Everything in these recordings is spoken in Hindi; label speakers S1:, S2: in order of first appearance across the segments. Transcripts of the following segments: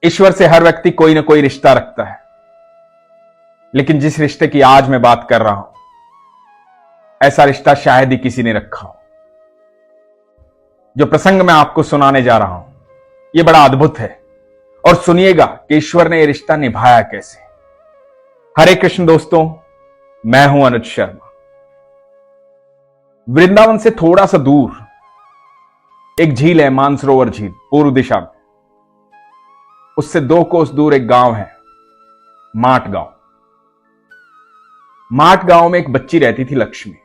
S1: ईश्वर से हर व्यक्ति कोई ना कोई रिश्ता रखता है, लेकिन जिस रिश्ते की आज मैं बात कर रहा हूं, ऐसा रिश्ता शायद ही किसी ने रखा हो। जो प्रसंग मैं आपको सुनाने जा रहा हूं, यह बड़ा अद्भुत है, और सुनिएगा कि ईश्वर ने यह रिश्ता निभाया कैसे। हरे कृष्ण दोस्तों, मैं हूं अनुज शर्मा। वृंदावन से थोड़ा सा दूर एक झील है, मानसरोवर झील, पूर्व दिशा में। उससे 2 कोस दूर एक गांव है, माट गांव। माट गांव में एक बच्ची रहती थी, लक्ष्मी।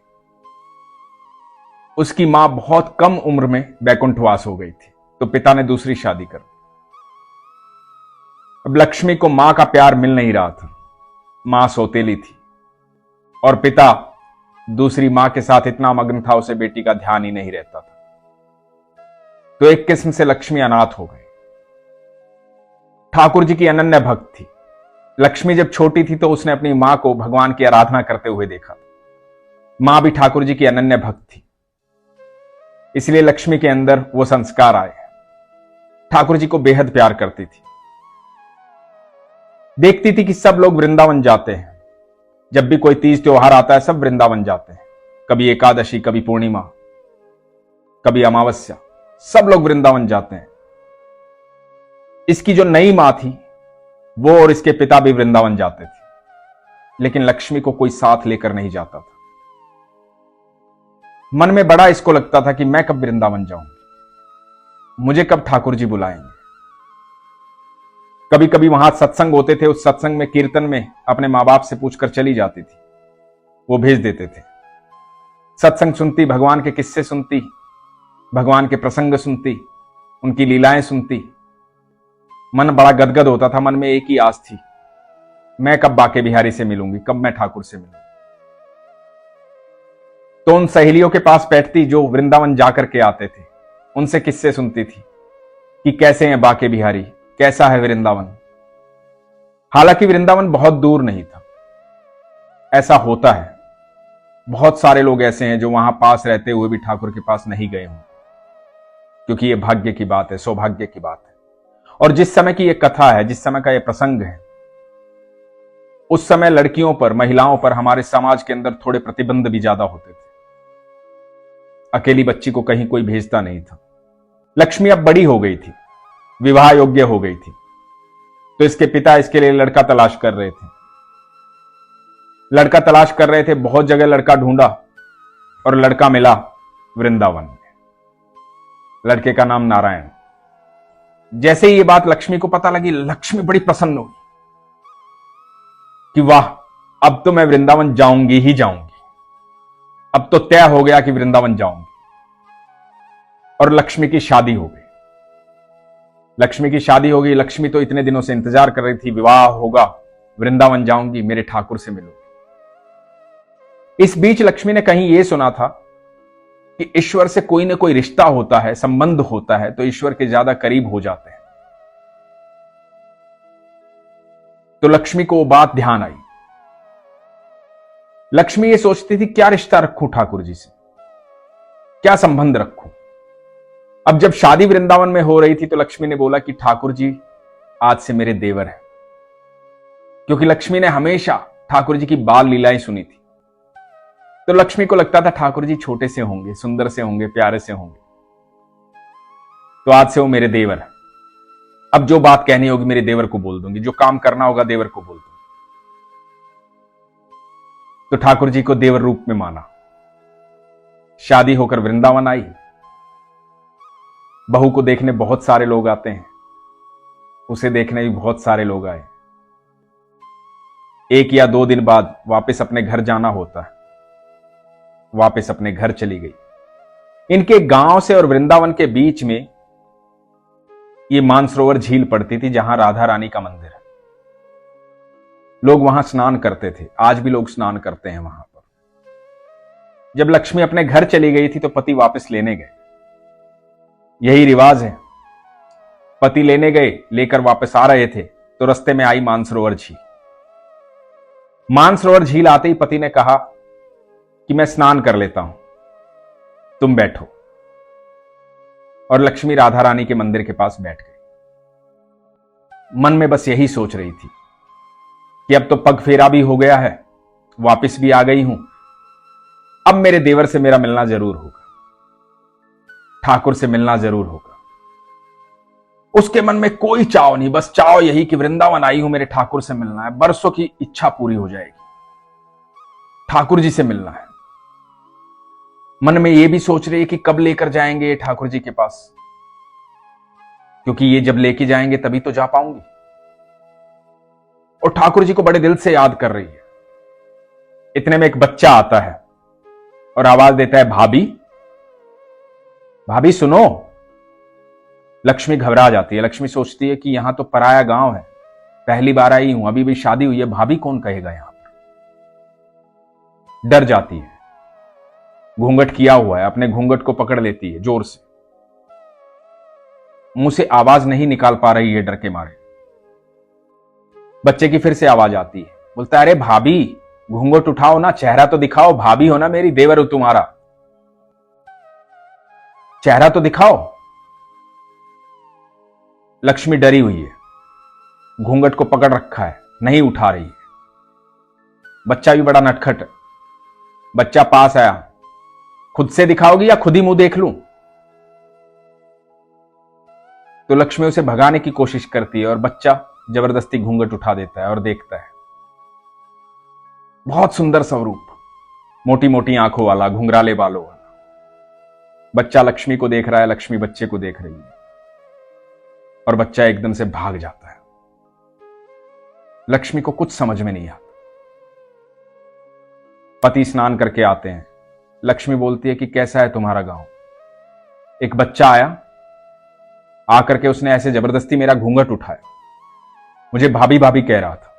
S1: उसकी मां बहुत कम उम्र में वैकुंठवास हो गई थी, तो पिता ने दूसरी शादी कर दी। अब लक्ष्मी को मां का प्यार मिल नहीं रहा था। मां सौतेली थी और पिता दूसरी मां के साथ इतना मग्न था, उसे बेटी का ध्यान ही नहीं रहता था। तो एक किस्म से लक्ष्मी अनाथ हो गई। ठाकुर जी की अनन्य भक्त थी। लक्ष्मी जब छोटी थी तो उसने अपनी मां को भगवान की आराधना करते हुए देखा। मां भी ठाकुर जी की अनन्य भक्त थी, इसलिए लक्ष्मी के अंदर वो संस्कार आए। ठाकुर जी को बेहद प्यार करती थी। देखती थी कि सब लोग वृंदावन जाते हैं। जब भी कोई तीज त्योहार आता है, सब वृंदावन जाते हैं। कभी एकादशी, कभी पूर्णिमा, कभी अमावस्या, सब लोग वृंदावन जाते हैं। इसकी जो नई मां थी, वो और इसके पिता भी वृंदावन जाते थे, लेकिन लक्ष्मी को कोई साथ लेकर नहीं जाता था। मन में बड़ा इसको लगता था कि मैं कब वृंदावन जाऊंगी, मुझे कब ठाकुर जी बुलाएंगे। कभी कभी वहां सत्संग होते थे, उस सत्संग में, कीर्तन में अपने मां बाप से पूछकर चली जाती थी, वो भेज देते थे। सत्संग सुनती, भगवान के किस्से सुनती, भगवान के प्रसंग सुनती, उनकी लीलाएं सुनती। मन बड़ा गदगद होता था। मन में एक ही आस थी, मैं कब बाके बिहारी से मिलूंगी, कब मैं ठाकुर से मिलूंगी। तो उन सहेलियों के पास बैठती जो वृंदावन जाकर के आते थे, उनसे किस्से सुनती थी कि कैसे हैं बाके बिहारी, कैसा है वृंदावन। हालांकि वृंदावन बहुत दूर नहीं था। ऐसा होता है, बहुत सारे लोग ऐसे हैं जो वहां पास रहते हुए भी ठाकुर के पास नहीं गए हों, क्योंकि यह भाग्य की बात है, सौभाग्य की बात है। और जिस समय की यह कथा है, जिस समय का यह प्रसंग है, उस समय लड़कियों पर, महिलाओं पर हमारे समाज के अंदर थोड़े प्रतिबंध भी ज्यादा होते थे। अकेली बच्ची को कहीं कोई भेजता नहीं था। लक्ष्मी अब बड़ी हो गई थी, विवाह योग्य हो गई थी, तो इसके पिता इसके लिए लड़का तलाश कर रहे थे। लड़का तलाश कर रहे थे, बहुत जगह लड़का ढूंढा और लड़का मिला वृंदावन में। लड़के का नाम नारायण। जैसे ही ये बात लक्ष्मी को पता लगी, लक्ष्मी बड़ी प्रसन्न हुई कि वाह, अब तो मैं वृंदावन जाऊंगी ही जाऊंगी। अब तो तय हो गया कि वृंदावन जाऊंगी। और लक्ष्मी की शादी हो गई। लक्ष्मी की शादी हो गई। लक्ष्मी तो इतने दिनों से इंतजार कर रही थी, विवाह होगा, वृंदावन जाऊंगी, मेरे ठाकुर से मिलूंगी। इस बीच लक्ष्मी ने कहीं यह सुना था कि ईश्वर से कोई ना कोई रिश्ता होता है, संबंध होता है, तो ईश्वर के ज्यादा करीब हो जाते हैं। तो लक्ष्मी को वो बात ध्यान आई। लक्ष्मी ये सोचती थी, क्या रिश्ता रखूं ठाकुर जी से, क्या संबंध रखूं। अब जब शादी वृंदावन में हो रही थी, तो लक्ष्मी ने बोला कि ठाकुर जी आज से मेरे देवर हैं। क्योंकि लक्ष्मी ने हमेशा ठाकुर जी की बाल लीलाएं सुनी थी, तो लक्ष्मी को लगता था ठाकुर जी छोटे से होंगे, सुंदर से होंगे, प्यारे से होंगे, तो आज से वो मेरे देवर है। अब जो बात कहनी होगी मेरे देवर को बोल दूंगी, जो काम करना होगा देवर को बोल दूंगी। तो ठाकुर जी को देवर रूप में माना। शादी होकर वृंदावन आई। बहू को देखने बहुत सारे लोग आते हैं, उसे देखने भी बहुत सारे लोग आए। 1 या 2 दिन बाद वापस अपने घर जाना होता है। वापस अपने घर चली गई। इनके गांव से और वृंदावन के बीच में ये मानसरोवर झील पड़ती थी, जहां राधा रानी का मंदिर है। लोग वहां स्नान करते थे, आज भी लोग स्नान करते हैं वहां पर। जब लक्ष्मी अपने घर चली गई थी, तो पति वापस लेने गए। यही रिवाज है, पति लेने गए, लेकर वापस आ रहे थे, तो रास्ते में आई मानसरोवर झील। मानसरोवर झील आते ही पति ने कहा कि मैं स्नान कर लेता हूं, तुम बैठो। और लक्ष्मी राधा रानी के मंदिर के पास बैठ गई। मन में बस यही सोच रही थी कि अब तो पग फेरा भी हो गया है, वापस भी आ गई हूं, अब मेरे देवर से मेरा मिलना जरूर होगा, ठाकुर से मिलना जरूर होगा। उसके मन में कोई चाव नहीं, बस चाव यही कि वृंदावन आई हूं, मेरे ठाकुर से मिलना है, बरसों की इच्छा पूरी हो जाएगी, ठाकुर जी से मिलना है। मन में यह भी सोच रही है कि कब लेकर जाएंगे ये ठाकुर जी के पास, क्योंकि ये जब लेके जाएंगे तभी तो जा पाऊंगी। और ठाकुर जी को बड़े दिल से याद कर रही है। इतने में एक बच्चा आता है और आवाज देता है, भाभी भाभी सुनो। लक्ष्मी घबरा जाती है। लक्ष्मी सोचती है कि यहां तो पराया गांव है, पहली बार आई हूं, अभी भी शादी हुई है, भाभी कौन कहेगा यहां पर। डर जाती है, घूंघट किया हुआ है, अपने घूंघट को पकड़ लेती है जोर से, मुंह से आवाज नहीं निकाल पा रही है डर के मारे। बच्चे की फिर से आवाज आती है, बोलता है, अरे भाभी घूंघट उठाओ ना, चेहरा तो दिखाओ, भाभी हो ना मेरी, देवर हो तुम्हारा, चेहरा तो दिखाओ। लक्ष्मी डरी हुई है, घूंघट को पकड़ रखा है, नहीं उठा रही है। बच्चा भी बड़ा नटखट है। बच्चा पास आया, खुद से दिखाओगी या खुद ही मुंह देख लूं। तो लक्ष्मी उसे भगाने की कोशिश करती है और बच्चा जबरदस्ती घूंघट उठा देता है और देखता है। बहुत सुंदर स्वरूप, मोटी मोटी आंखों वाला, घुंघराले बालों वाला। बच्चा लक्ष्मी को देख रहा है, लक्ष्मी बच्चे को देख रही है और बच्चा एकदम से भाग जाता है। लक्ष्मी को कुछ समझ में नहीं आता। पति स्नान करके आते हैं। लक्ष्मी बोलती है कि कैसा है तुम्हारा गांव। एक बच्चा आया, आकर के उसने ऐसे जबरदस्ती मेरा घूंघट उठाया, मुझे भाभी भाभी कह रहा था।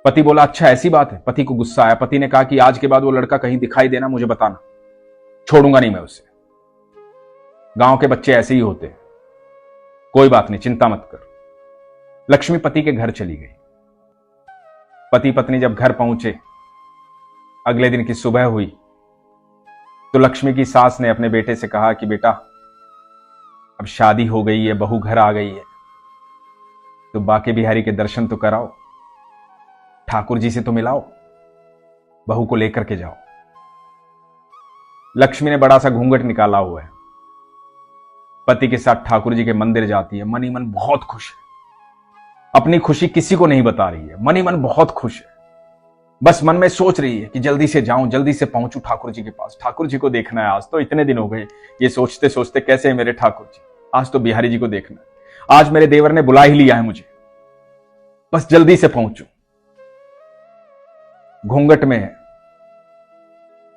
S1: पति बोला, अच्छा ऐसी बात है। पति को गुस्सा आया। पति ने कहा कि आज के बाद वो लड़का कहीं दिखाई देना, मुझे बताना, छोड़ूंगा नहीं मैं उसे। गांव के बच्चे ऐसे ही होते हैं, कोई बात नहीं, चिंता मत कर। लक्ष्मी पति के घर चली गई। पति पत्नी जब घर पहुंचे, अगले दिन की सुबह हुई तो लक्ष्मी की सास ने अपने बेटे से कहा कि बेटा अब शादी हो गई है, बहू घर आ गई है, तो बाके बिहारी के दर्शन तो कराओ, ठाकुर जी से तो मिलाओ, बहू को लेकर के जाओ। लक्ष्मी ने बड़ा सा घूंघट निकाला हुआ है, पति के साथ ठाकुर जी के मंदिर जाती है। मन ही मन बहुत खुश है, अपनी खुशी किसी को नहीं बता रही है, मन ही मन बहुत खुश है। बस मन में सोच रही है कि जल्दी से जाऊं, जल्दी से पहुंचूं ठाकुर जी के पास, ठाकुर जी को देखना है। आज तो इतने दिन हो गए ये सोचते सोचते, कैसे है मेरे ठाकुर जी, आज तो बिहारी जी को देखना है, आज मेरे देवर ने बुला ही लिया है मुझे, बस जल्दी से पहुंचूं। घूंघट में है,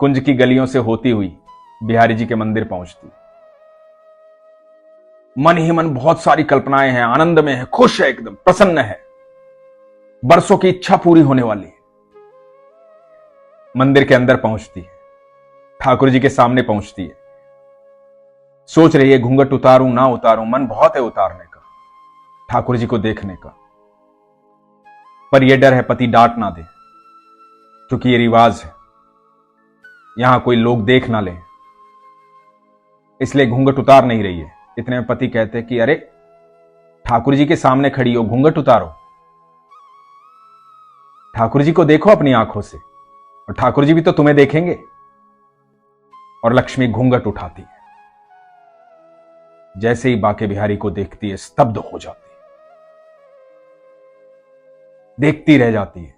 S1: कुंज की गलियों से होती हुई बिहारी जी के मंदिर पहुंचती। मन ही मन बहुत सारी कल्पनाएं हैं, आनंद में है, खुश है, एकदम प्रसन्न है, बरसों की इच्छा पूरी होने वाली है। मंदिर के अंदर पहुंचती है, ठाकुर जी के सामने पहुंचती है, सोच रही है घूंघट उतारूं ना उतारूं, मन बहुत है उतारने का, ठाकुर जी को देखने का, पर यह डर है पति डांट ना दे, क्योंकि ये रिवाज है, यहां कोई लोग देख ना ले, इसलिए घूंघट उतार नहीं रही है। इतने में पति कहते हैं कि अरे ठाकुर जी के सामने खड़ी हो, घूंघट उतारो, ठाकुर जी को देखो अपनी आंखों से, और ठाकुर जी भी तो तुम्हें देखेंगे। और लक्ष्मी घूंघट उठाती है, जैसे ही बाके बिहारी को देखती है स्तब्ध हो जाती है, देखती रह जाती है।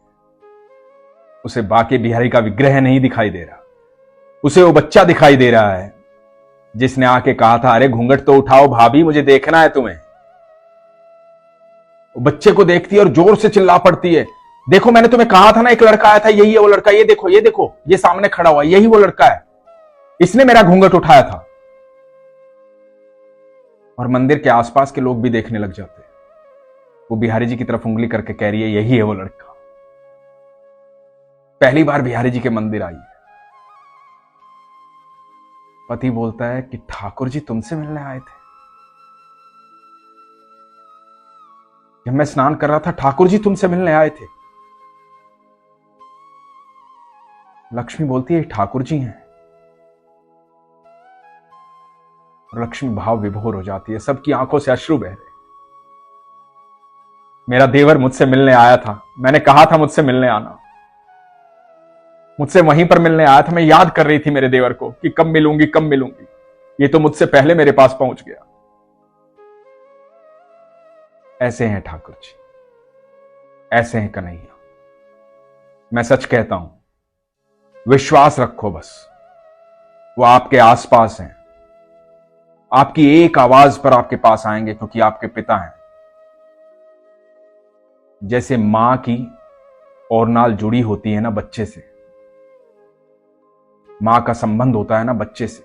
S1: उसे बाके बिहारी का विग्रह नहीं दिखाई दे रहा, उसे वो बच्चा दिखाई दे रहा है जिसने आके कहा था, अरे घूंघट तो उठाओ भाभी, मुझे देखना है तुम्हें। वो बच्चे को देखती है और जोर से चिल्ला पड़ती है, देखो मैंने तुम्हें कहा था ना एक लड़का आया था, यही है वो लड़का, ये देखो ये देखो, ये सामने खड़ा हुआ, यही वो लड़का है, इसने मेरा घूंघट उठाया था। और मंदिर के आसपास के लोग भी देखने लग जाते हैं। वो बिहारी जी की तरफ उंगली करके कह रही है, यही है वो लड़का, पहली बार बिहारी जी के मंदिर आई है। पति बोलता है कि ठाकुर जी तुमसे मिलने आए थे, जब मैं स्नान कर रहा था ठाकुर जी तुमसे मिलने आए थे। लक्ष्मी बोलती है ठाकुर जी हैं, और लक्ष्मी भाव विभोर हो जाती है, सबकी आंखों से अश्रु बह रहे। मेरा देवर मुझसे मिलने आया था, मैंने कहा था मुझसे मिलने आना, मुझसे वहीं पर मिलने आया था। मैं याद कर रही थी मेरे देवर को कि कब मिलूंगी कब मिलूंगी, ये तो मुझसे पहले मेरे पास पहुंच गया। ऐसे हैं ठाकुर जी, ऐसे हैं कन्हैया। मैं सच कहता हूं, विश्वास रखो बस, वो आपके आसपास हैं, आपकी एक आवाज पर आपके पास आएंगे, क्योंकि आपके पिता हैं। जैसे मां की ओरनाल जुड़ी होती है ना बच्चे से, मां का संबंध होता है ना बच्चे से,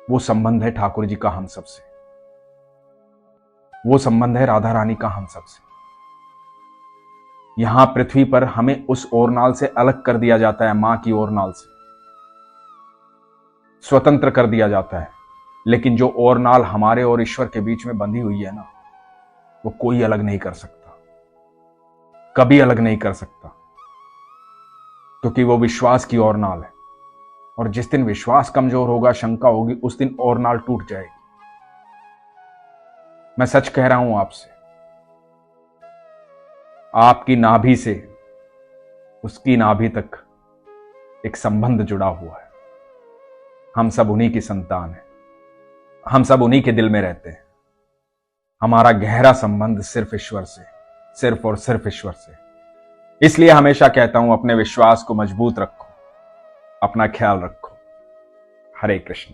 S1: वो संबंध है ठाकुर जी का हम सबसे, वो संबंध है राधा रानी का हम सबसे। यहां पृथ्वी पर हमें उस ओरनाल से अलग कर दिया जाता है, मां की ओरनाल से स्वतंत्र कर दिया जाता है, लेकिन जो ओरनाल हमारे और ईश्वर के बीच में बंधी हुई है ना, वो कोई अलग नहीं कर सकता, कभी अलग नहीं कर सकता, क्योंकि वो विश्वास की ओरनाल है। और जिस दिन विश्वास कमजोर होगा, शंका होगी, उस दिन ओरनाल टूट जाएगी। मैं सच कह रहा हूं आपसे, आपकी नाभि से उसकी नाभि तक एक संबंध जुड़ा हुआ है। हम सब उन्हीं की संतान हैं, हम सब उन्हीं के दिल में रहते हैं। हमारा गहरा संबंध सिर्फ ईश्वर से, सिर्फ और सिर्फ ईश्वर से। इसलिए हमेशा कहता हूं, अपने विश्वास को मजबूत रखो, अपना ख्याल रखो। हरे कृष्ण।